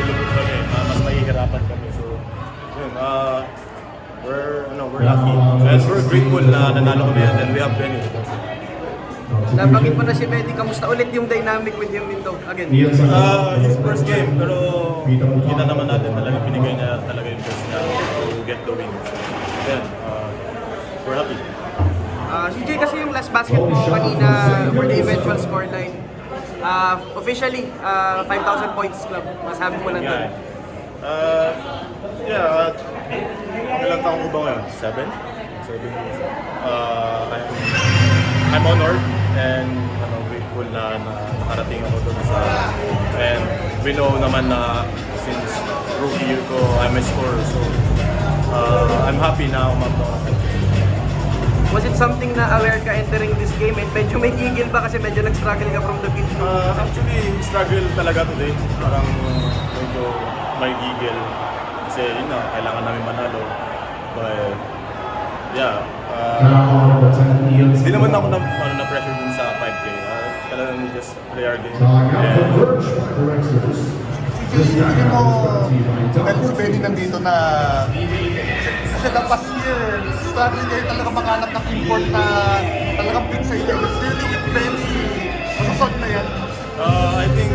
lulubog kami, mas mahihirapan kami. So, yun, we're lucky. And we're grateful na nanalo kami and we have Benny. Nabanggit mo na si Medi, kamusta ulit yung dynamic with him dito again? His first game, pero kita naman natin talaga pinigay niya talaga yung best niya to get the win. So, yeah, we're happy. Si Jay, kasi yung last basket mo kanina for the eventual scoreline, officially, 5,000 points club. Masabi mo lang doon. Ilang taong ko ba ngayon? 7? I'm honored and grateful na nakarating ako doon sa, and we know naman na since rookie year ko I'm a scorer, so I'm happy na umabot ako. Was it something na aware ka entering this game and medyo may gigil ba kasi medyo nag-struggle ka from the field? Actually, struggle talaga today. Parang medyo may gigil kasi yun na, kailangan namin manalo. But yeah, hindi naman ako na pressure dun sa 5K. Talagang we just play our game. Hindi mo, dahil si Benny nandito na, kasi the past year, struggling kayo talaga makahanap ng import na talagang fit sa inyo. Really with Benny, masasod na yan. I think